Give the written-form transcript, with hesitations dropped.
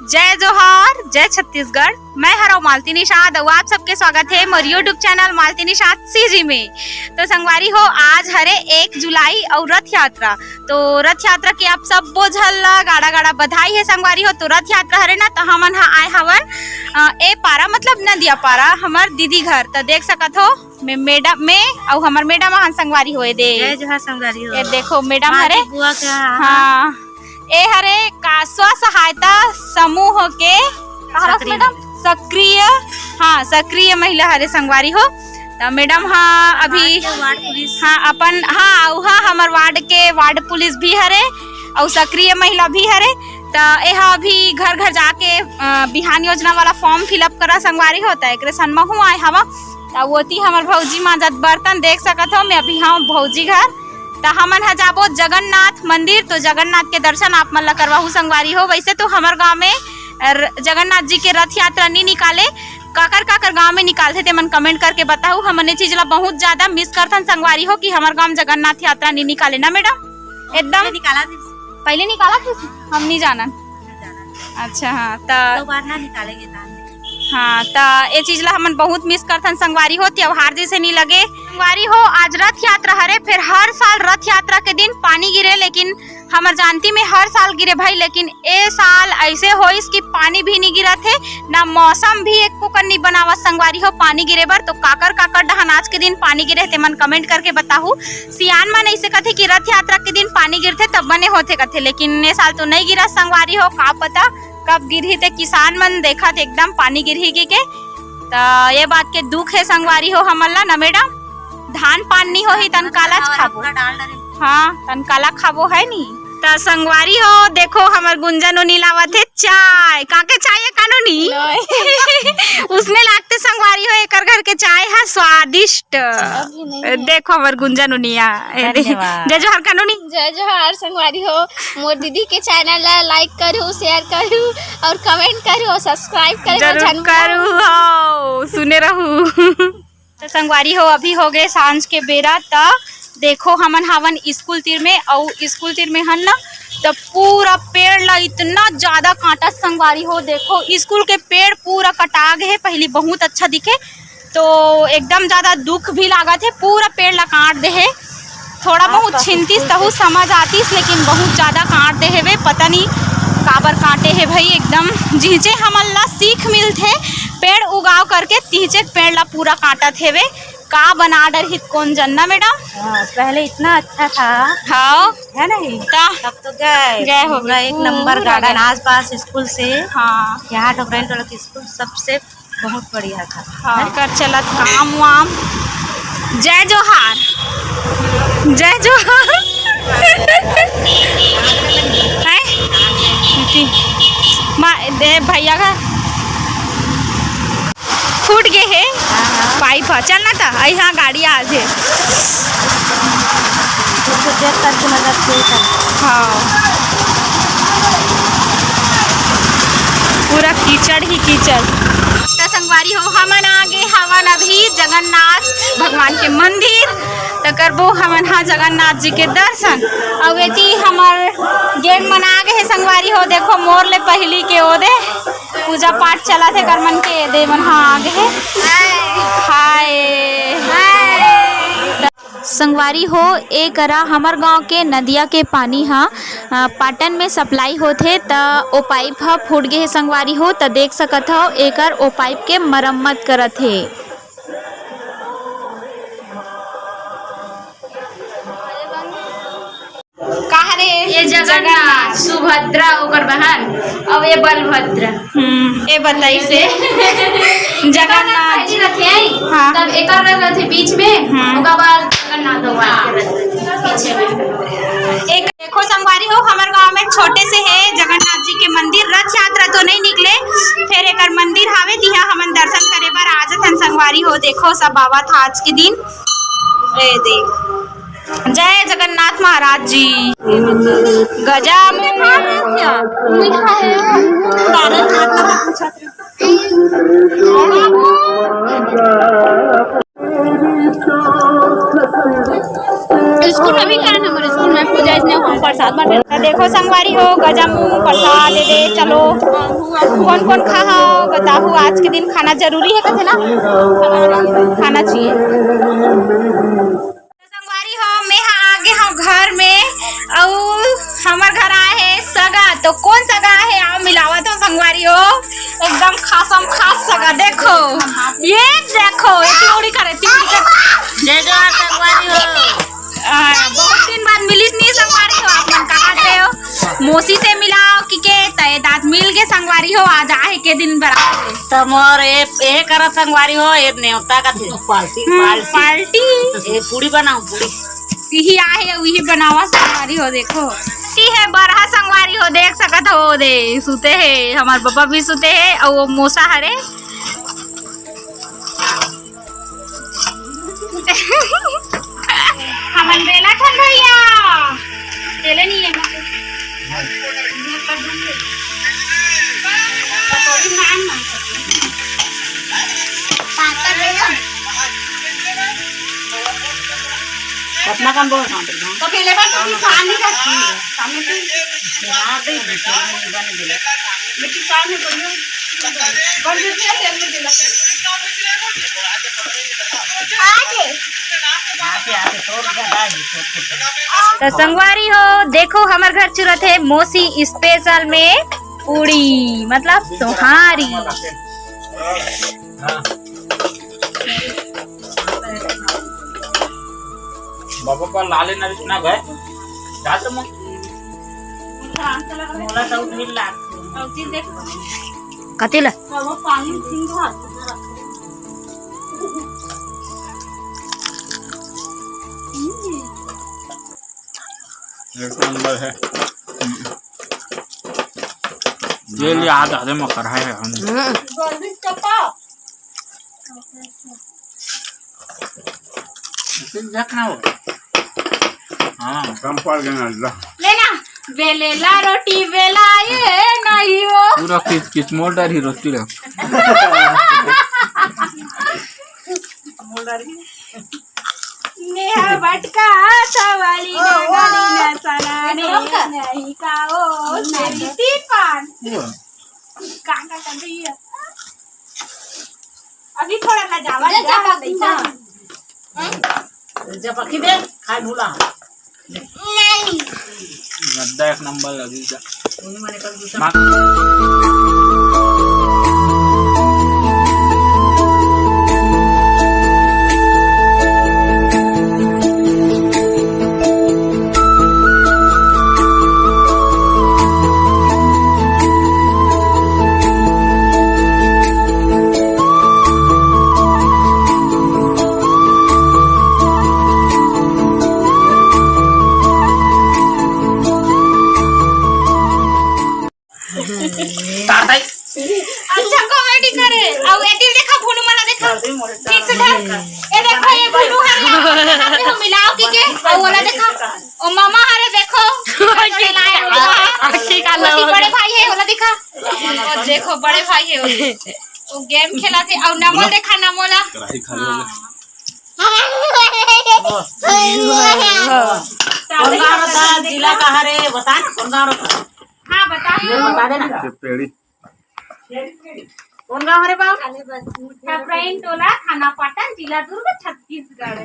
जय जोहार, जय छत्तीसगढ़। मैं हरो मालती निषाद और आप सबके स्वागत है मोर यूट्यूब चैनल मालती निषाद सीजी में। तो संगवारी हो, आज हरे 1 जुलाई और रथ यात्रा। तो रथ यात्रा के आप सब बोझल गाड़ा गाड़ा बधाई है संगवारी हो। तो रथ यात्रा हरे ना, तो हमन आए हवन ए पारा मतलब नदिया पारा हमार दीदी घर। तो देख सकत हो मैडम में और हमार मैडम हन संगवारी हो। जय जोहार संगवारी हो। ये देखो मैडम हरे, बुआ का हाँ ए हरे का स्व सहायता समूह के सक्रिय, हाँ सक्रिय महिला हरे संगवारी हो। तो मैडम हाँ अभी हाँ अपन हाँ हमार वार्ड के वार्ड पुलिस भी हरे और सक्रिय महिला भी हरे। तो यह अभी घर घर जाके बिहान योजना वाला फॉर्म फिलअप करा संगवारी होता है। एक सन्महू आए हवा तो वोती हमार भौजी मांजत बर्तन देख सकत हो। मैं अभी हाँ भौजी घर तो हमन ह जाबो जगन्नाथ मंदिर। तो जगन्नाथ के दर्शन आप मन ला करवाहू संगवारी हो। वैसे तो हमार गांव में जगन्नाथ जी के रथ यात्रा नहीं निकाले, काकर गांव में निकालते थे। मन कमेंट करके बताऊ, हमन ये चीज ला बहुत ज्यादा मिस करथन संगवारी हो कि हमार गांव जगन्नाथ यात्रा नहीं निकाले ना मैडम। एकदम निकाला पहले निकाला थे, हम नहीं जाना। अच्छा हाँ तो बार ना निकालेंगे हाँ तो ये चीज ला हमन बहुत मिस करथन संगवारी हो। त्योहार जैसे नहीं लगे संगवारी हो। आज रथ यात्रा हरे, फिर हर साल रथ यात्रा के दिन पानी गिरे, लेकिन हमार जानती में हर साल गिरे भाई। लेकिन ए साल ऐसे हो इसकी पानी भी नहीं गिरा थे ना, मौसम भी एक कुकर नहीं बनावा संगवारी हो पानी गिरे बर। तो काकर डहन आज के दिन पानी गिरे थे, मन कमेंट करके बताहू। सियान मन ऐसे कथे कि रथ यात्रा के दिन पानी गिरते तब बने होते कथे, लेकिन ये साल तो नहीं गिरा संगवारी हो। का पता कब गिरी थे, किसान मन देखा थे एकदम पानी गिरी के। तो ये बात के दुख है संगवारी हो हमला ना मैडम। धान पान नहीं हो ही तन काला खाबो, हाँ तन काला खाबो है नी। तो संगवारी हो देखो हमार गुंजन नीलावत है चाय। काके चाय है कानूनी उसने लागते संगवारी हो एक घर के चाय है स्वादिष्ट। देखो हमार गुंजन उनिया। जय जोहार कानूनी। जय जोहार संगवारी हो। मोर दीदी के चैनल ला लाइक करू, शेयर करू और कमेंट करू और सब्सक्राइब जरूर करू हो, सुने रहू। तो संगवारी हो अभी हो गए सांझ के बेरा। तो देखो हमन हवन स्कूल तीर में और स्कूल तीर में हन ना, तो पूरा पेड़ ला इतना ज्यादा कांटा संगवारी हो। देखो स्कूल के पेड़ पूरा कटा गए है, पहले बहुत अच्छा दिखे तो एकदम ज्यादा दुख भी लागत है। पूरा पेड़ ला काट दे है, थोड़ा बहुत छिनतीस तहु समझ आतीस, लेकिन बहुत ज्यादा काट दे है वे। पता नहीं काबर काटे है भाई। एकदम जिजे हमन ला सीख मिलते पेड़ उगाव करके, तीजे पेड़ ला पूरा काटत है वे। का बना डर कौन जानना मैडम। पहले इतना अच्छा था, हाँ है नहीं? तब तो गए होगा एक नंबर गार्डन आस पास स्कूल से। हाँ यहाँ टोकरेंट वाला स्कूल सबसे बहुत बढ़िया था। हाँ कर चलत काम वाम। जय जोहार, जय जोहार। भैया का फूट गए है पाइप, चलना था यहाँ गाड़ी आज है। हाँ पूरा कीचड़ ही कीचड़। तो संगवारी हो हमन आगे हवन अभी जगन्नाथ भगवान के मंदिर। तो करबो हमन हाँ जगन्नाथ जी के दर्शन। और वेती हमार गेट मन आगे है संगवारी हो। देखो मोर ले पहली के ओदे पूजा पाठ चला थे कर मन के दे मन हाँ आगे है। हाय संगवारी हो एक करा हमार गांव के नदिया के पानी हाँ पाटन में सप्लाई होथे। त ओ पाइप हा फूट गए संगवारी हो। त देख सकत हो एकर ओ पाइप के मरम्मत करत है। काहरे ये जगन्नाथ सुभद्रा ओकर बहन और ये बलभद्र। ये बताई से जगन्नाथ जी रथे आई, हाँ। तब एकर रथे बीच में, ओकर बाद जगन्नाथ भगवान के रथे पीछे में। एक देखो संगवारी हो हमारे गांव में छोटे से है जगन्नाथ जी के मंदिर। रथ यात्रा तो नहीं निकले, फिर एक मंदिर हावे दिया हमन दर्शन करे बार आज थन संगवारी हो। देखो सब बाबा था आज के दिन। देख जय जगन्नाथ महाराज जी। गजा स्कूल में भी करन, हमारे स्कूल में पूजा इसने हम प्रसाद बांटे। देखो संगवारी हो गजामुन प्रसाद दे दे। चलो कौन कौन खा हो बताओ। आज के दिन खाना जरूरी है कहते ना, खाना चाहिए। संगवारी हो मैं आगे हम घर में और हमार घर आए है सगा। तो कौन सगा है आओ मिलावत हो संगवारी हो। एकदम खासम खास सगा। देखो ये देखो तिउड़ी करे तिउड़ी कर। जय जोहार संगवारी हो। बहुत दिन बाद मिलिस नहीं संगवारी हो। आप मन कहाँ थे हो? मौसी से मिलाओ कि के तय दांत मिल के संगवारी हो। आज आए के दिन बराबर तो मोर ए कर संगवारी हो। ए नेवता का थे पार्टी पार्टी ए पूड़ी बनाओ पूड़ी यही आए वही बनावा संगवारी हो। देखो ती है बरहा संगवारी हो। देख सकत हो दे सुते है हमार पापा भी सुते है और वो मोसा हरे हमन बेला ठन भैया चले नहीं है कितना कम बोल तो पहले बार तो खान नहीं करती है सामने से यार दे बने दिले मिट्टी काम है बढ़िया बन देती है तेल में दिला तो संगवारी हो देखो हमार घर चुरत है मौसी स्पेशल में पूड़ी मतलब सोहारी। बाबा पर लाले नरिश ना गए जात मो मोला तो उठिल ला कतिला वो पानी सिंघा एक नंबर है। ये लिए आधा आधे में कर है हम देखना हो। हाँ कम पड़ गया लेना बेलेला रोटी बेलाए नहीं हो पूरा किस मोल्डर ही रोटी रे नेहा बटका सवाली गाली न सना नहीं काओ मेरी तीपान काका कर रही है अभी थोड़ा ना जावा जा देखा जब पकी दे खाए भूला नहीं गद्दा एक नंबर लगी जा मैंने कल दूसरा अच्छा कॉमेडी करे अब एटी देखा भुनु मला देखा ठीक से ढक ए देखो ये भुनु हरे हम मिलाओ के और वाला देखा ओ मामा हरे देखो ठीक है बड़े भाई है वाला दिखा और देखो बड़े भाई है वो गेम खेला थे और नमो देखा नमोला कढ़ाई खा लो कौन गाँव था जिला का हरे बता कौन गाँव था। हां बता बता देना पेड़ी कौन गाँव हरे बाप टोला थाना पाटन जिला दुर्ग छत्तीसगढ़।